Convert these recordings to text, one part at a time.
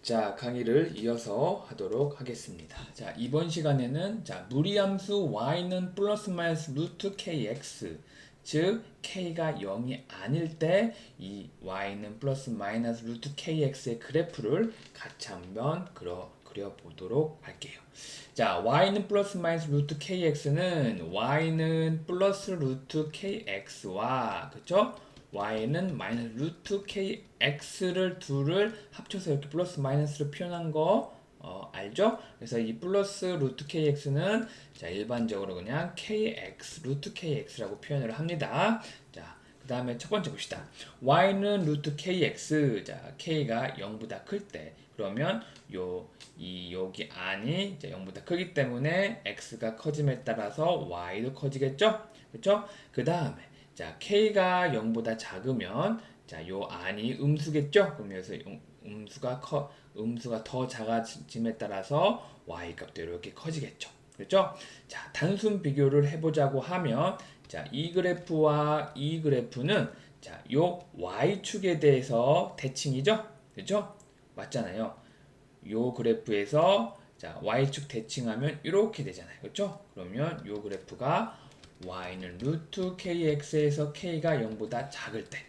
자, 강의를 이어서 하도록 하겠습니다. 자, 이번 시간에는 무리함수 y는 플러스 마이너스 루트 kx, 즉 k가 0이 아닐 때 이 y는 플러스 마이너스 루트 kx의 그래프를 같이 한번 그려보도록 할게요. 자, y는 플러스 마이너스 루트 kx는 y는 플러스 루트 kx와 그쵸? y는 마이너스 루트 kx를 둘을 합쳐서 이렇게 플러스 마이너스로 표현한 거 알죠? 그래서 이 플러스 루트 kx는 자 일반적으로 그냥 kx 루트 kx라고 표현을 합니다. 자, 그 다음에 첫 번째 봅시다. y는 루트 kx, 자 k가 0보다 클 때 그러면 여기 안이 0보다 크기 때문에 x가 커짐에 따라서 y도 커지겠죠? 그렇죠? 그 다음에 자, k가 0보다 작으면 자, 요 안이 음수겠죠? 그럼 여기서 음수가 더 작아짐에 따라서 y 값도 이렇게 커지겠죠. 그렇죠? 자, 단순 비교를 해보자고 하면 자, 이 그래프와 이 그래프는 자, 요 y축에 대해서 대칭이죠? 그렇죠? 맞잖아요. 요 그래프에서 자, y축 대칭하면 이렇게 되잖아요. 그렇죠? 그러면 요 그래프가 y는 루트 kx에서 k가 0보다 작을 때,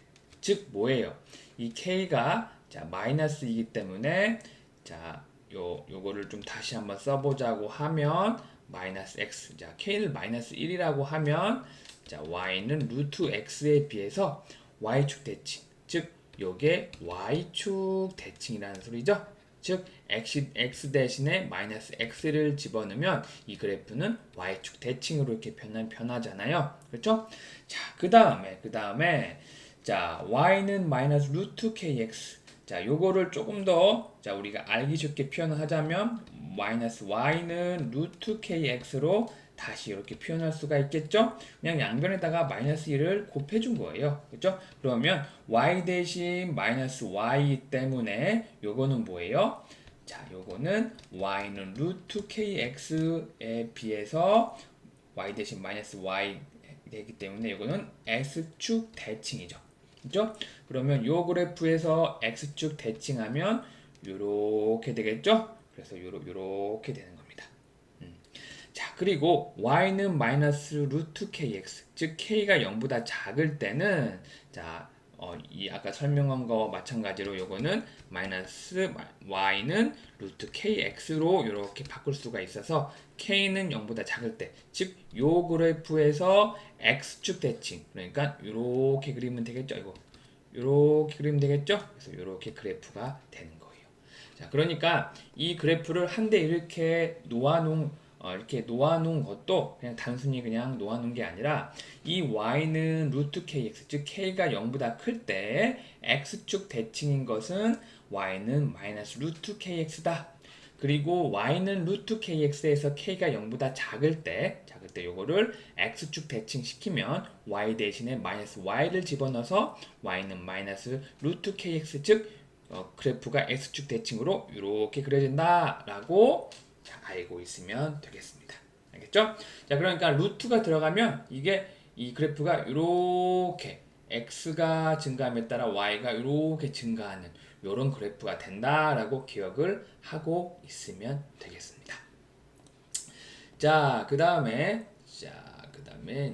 즉 뭐예요? 이 k가 자 마이너스이기 때문에 자 요거를 좀 다시 한번 써보자고 하면 마이너스 x, 자 k를 마이너스 1이라고 하면 자 y는 루트 x에 비해서 y축 대칭, 즉 요게 y축 대칭이라는 소리죠. 즉 x 대신에 마이너스 x를 집어넣으면 이 그래프는 y축 대칭으로 이렇게 변하잖아요. 그렇죠? 자, 그 다음에 자, y는 마이너스 루트 kx. 자, 요거를 조금 더 자, 우리가 알기 쉽게 표현을 하자면 마이너스 y는 루트 kx로 다시 이렇게 표현할 수가 있겠죠? 그냥 양변에다가 마이너스 1을 곱해준 거예요. 그죠? 그러면 y 대신 마이너스 y 때문에 요거는 뭐예요? 자, 요거는 y는 루트 kx에 비해서 y 대신 마이너스 y 되기 때문에 요거는 x축 대칭이죠. 그죠? 그러면 요 그래프에서 x축 대칭하면 요렇게 되겠죠? 그래서 요렇게 되는 겁니다. 자, 그리고 y는 마이너스 루트 kx, 즉 k가 0보다 작을 때는 자, 이 아까 설명한 거와 마찬가지로 요거는 마이너스 y는 루트 kx로 이렇게 바꿀 수가 있어서 k는 0보다 작을 때, 즉 요 그래프에서 x축 대칭, 그러니까 요렇게 그리면 되겠죠? 이거 요렇게 그리면 되겠죠? 그래서 요렇게 그래프가 되는 거예요. 자, 그러니까 이 그래프를 한데 이렇게 놓아놓은 것도 그냥 단순히 그냥 놓아놓은 게 아니라 이 y는 루트 kx, 즉 k가 0보다 클 때 x축 대칭인 것은 y는 마이너스 루트 kx다. 그리고 y는 루트 kx에서 k가 0보다 작을 때 요거를 x축 대칭시키면 y 대신에 마이너스 y를 집어넣어서 y는 마이너스 루트 kx, 즉 그래프가 x축 대칭으로 이렇게 그려진다 라고 알고 있으면 되겠습니다. 알겠죠? 자, 그러니까 루트가 들어가면 이게 이 그래프가 이렇게 x가 증가함에 따라 y가 이렇게 증가하는 이런 그래프가 된다라고 기억을 하고 있으면 되겠습니다. 자, 그다음에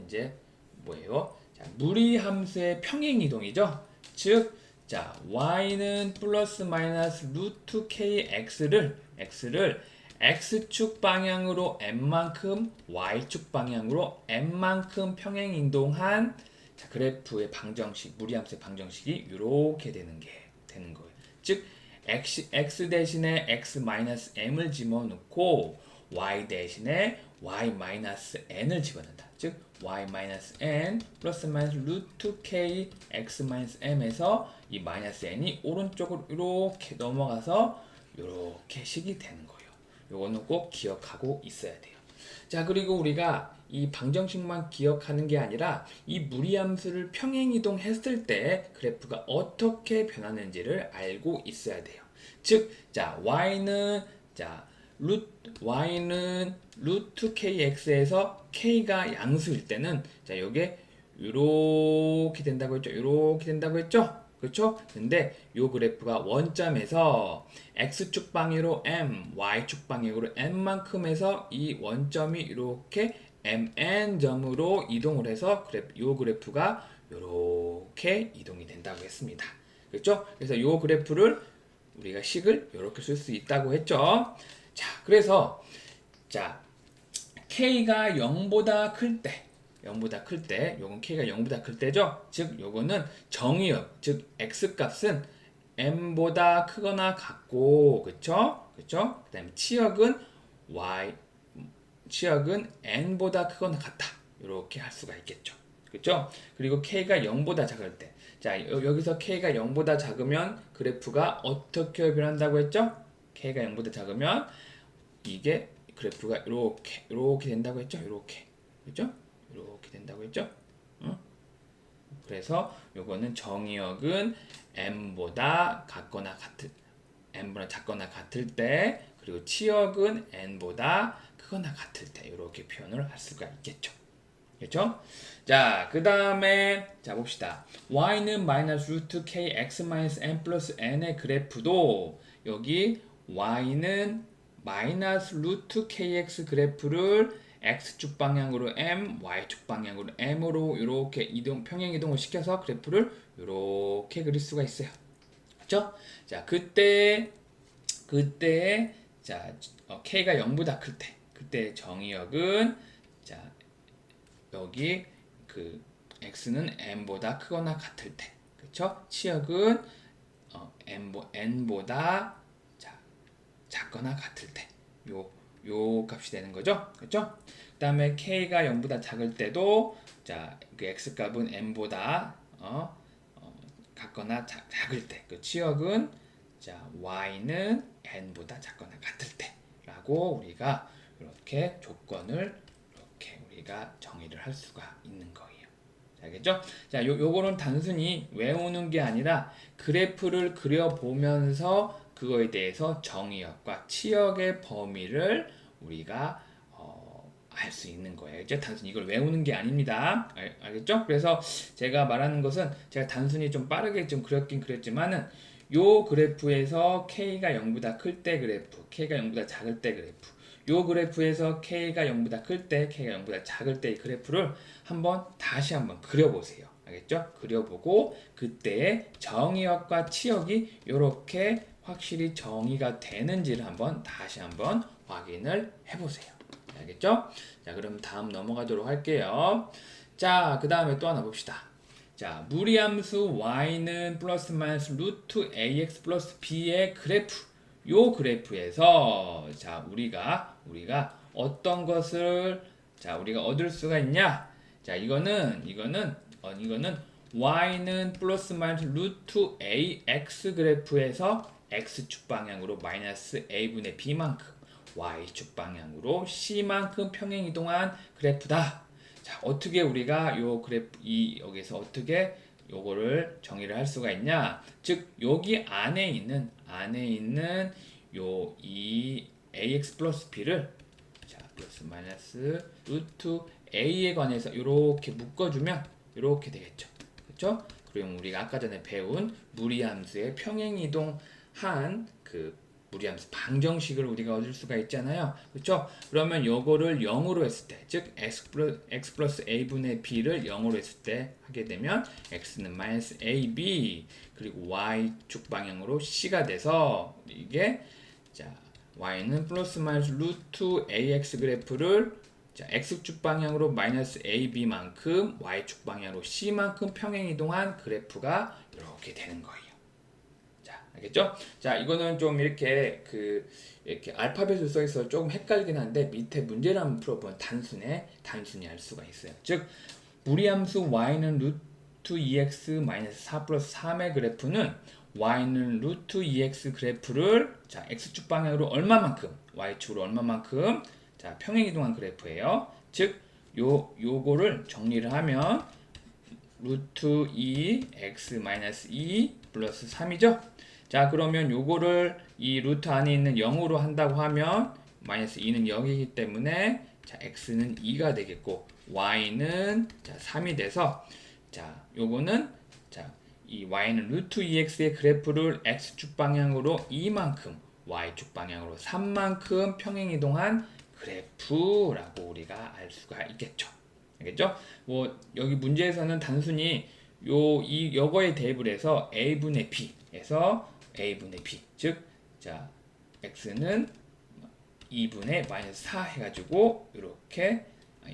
이제 뭐예요? 자, 무리함수의 평행 이동이죠. 즉, 자, y는 플러스 마이너스 루트 kx를 x축 방향으로 n만큼, y축 방향으로 n만큼 평행 이동한 자, 그래프의 방정식, 무리함수의 방정식이 이렇게 되는 거예요. 즉 x 대신에 x-m을 집어넣고 y 대신에 y-n을 집어넣는다. 즉 y-n 플러스 마이너스 루트 k x-m에서 이 마이너스 n이 오른쪽으로 이렇게 넘어가서 이렇게 식이 되는 거예요. 요거는 꼭 기억하고 있어야 돼요. 자, 그리고 우리가 이 방정식만 기억하는 게 아니라 이 무리함수를 평행이동했을 때 그래프가 어떻게 변하는지를 알고 있어야 돼요. 즉, 자, y는 루트 kx에서 k가 양수일 때는 자, 요게 이렇게 된다고 했죠? 이렇게 된다고 했죠? 그렇죠? 근데 요 그래프가 원점에서 x축 방향으로 m, y축 방향으로 n만큼 해서 이 원점이 이렇게 mn점으로 이동을 해서 요 그래프가 이렇게 이동이 된다고 했습니다. 그렇죠? 그래서 요 그래프를 우리가 식을 이렇게 쓸 수 있다고 했죠. 자, 그래서 자, k가 0보다 클 때, 0보다 클 때, 요건 k가 0보다 클 때죠. 즉, 요거는 정의역, 즉 x 값은 m보다 크거나 같고, 그쵸? 그쵸? 그 다음에 치역은 n보다 크거나 같다. 이렇게 할 수가 있겠죠. 그쵸? 그리고 k가 0보다 작을 때, 자, 여기서 k가 0보다 작으면 그래프가 어떻게 변한다고 했죠? k가 0보다 작으면 이게 그래프가 이렇게 된다고 했죠? 이렇게. 그죠? 이렇게 된다고 했죠? 응? 그래서 요거는 정의역은 m보다 작거나 같을 때, 그리고 치역은 n보다 크거나 같을 때 이렇게 표현을 할 수가 있겠죠. 그렇죠? 자, 그 다음에 자 봅시다. y는 마이너스 루트 kx 마이너스 n 플러스 n의 그래프도 여기 y는 마이너스 루트 kx 그래프를 x축 방향으로 m, y축 방향으로 m으로 이렇게 평행 이동을 시켜서 그래프를 이렇게 그릴 수가 있어요. 그렇죠? 자, 그때 자 k가 0보다 클 때, 그때 정의역은 자 여기 그 x는 n보다 크거나 같을 때, 그렇죠? 치역은 n보다 작거나 같을 때, 요 값이 되는 거죠, 그렇죠? 그다음에 k가 0보다 작을 때도 그 x 값은 n보다 같거나 작을 때, 그 치역은 y는 n보다 작거나 같을 때라고 우리가 이렇게 조건을 이렇게 우리가 정의를 할 수가 있는 거예요. 알겠죠? 자, 요거는 단순히 외우는 게 아니라 그래프를 그려보면서 그거에 대해서 정의역과 치역의 범위를 우리가 할 수 있는 거예요. 이제 단순히 이걸 외우는 게 아닙니다. 알겠죠? 그래서 제가 말하는 것은 제가 단순히 좀 빠르게 좀 그렸긴 그렸지만은 요 그래프에서 k가 0보다 클 때 그래프, k가 0보다 작을 때 그래프, 요 그래프에서 k가 0보다 클 때, k가 0보다 작을 때의 그래프를 다시 한번 그려보세요. 알겠죠? 그려보고 그때의 정의역과 치역이 이렇게 확실히 정의가 되는지를 다시 한번 확인을 해보세요. 알겠죠? 자, 그럼 다음 넘어가도록 할게요. 자, 그 다음에 또 하나 봅시다. 자, 무리함수 y는 플러스 마이너스 루트 ax 플러스 b의 그래프. 요 그래프에서 자, 우리가 어떤 것을 우리가 얻을 수가 있냐? 자, 이거는 y는 플러스 마이너스 루트 ax 그래프에서 x축 방향으로 마이너스 a분의 b만큼, y축 방향으로 c만큼 평행 이동한 그래프다. 자, 어떻게 우리가 여기서 어떻게 요거를 정의를 할 수가 있냐? 즉, 여기 안에 있는 이 ax 플러스 b를 플러스 마이너스 루트 a에 관해서 이렇게 묶어주면 이렇게 되겠죠. 그렇죠? 그럼 우리가 아까 전에 배운 무리함수의 평행이동한 그 무리함수 방정식을 우리가 얻을 수가 있잖아요. 그렇죠? 그러면 요거를 0으로 했을 때, 즉 x 플러스 a분의 b를 0으로 했을 때 하게 되면 x는 마이너스 ab 그리고 y축 방향으로 c가 돼서 이게 y는 플러스 마이너스 루트 ax 그래프를 x축 방향으로 마이너스 ab만큼 y축 방향으로 c만큼 평행 이동한 그래프가 이렇게 되는 거예요. 자, 알겠죠? 자, 이거는 좀 이렇게 알파벳으로 써 있어서 조금 헷갈리긴 한데 밑에 문제를 한번 풀어보면 단순히 알 수가 있어요. 즉, 무리함수 y는 루트 2x 마이너스 4 플러스 3의 그래프는 y는 루트 2x 그래프를 x축 방향으로 얼마만큼, y축으로 얼마만큼 평행 이동한 그래프예요. 즉, 요거를 정리를 하면 루트 2x 마이너스 2 플러스 3이죠. 자, 그러면 요거를 이 루트 안에 있는 0으로 한다고 하면 마이너스 2는 0이기 때문에 x는 2가 되겠고 y는 3이 돼서 요거는 이 y는 루트 2x의 그래프를 x축 방향으로 이만큼, y축 방향으로 3만큼 평행이동한 그래프라고 우리가 알 수가 있겠죠. 알겠죠? 뭐 여기 문제에서는 단순히 요거에 대입을 해서 a분의 b에서 a분의 b, 즉 자 x는 2분의 마이너스 4 해가지고 이렇게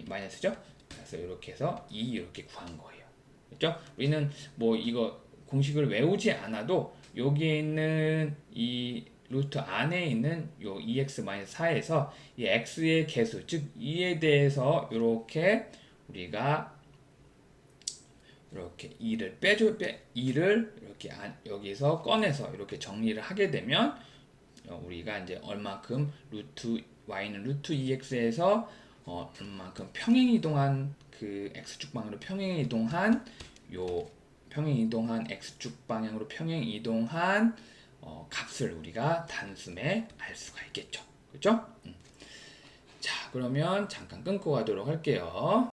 마이너스죠? 그래서 이렇게 해서 2 이렇게 구한 거예요. 그렇죠? 우리는 뭐 이거 공식을 외우지 않아도 여기에 있는 이 루트 안에 있는 요 2x-4에서 이 x의 개수, 즉 2에 대해서 이렇게 우리가 이렇게 2를 2를 이렇게 여기서 꺼내서 이렇게 정리를 하게 되면 우리가 이제 얼만큼 y는 루트 2x에서 얼만큼 평행이동한 그 x축 방향으로 평행이동한 x축 방향으로 평행이동한 값을 우리가 단숨에 알 수가 있겠죠. 그렇죠? 자, 그러면 잠깐 끊고 가도록 할게요.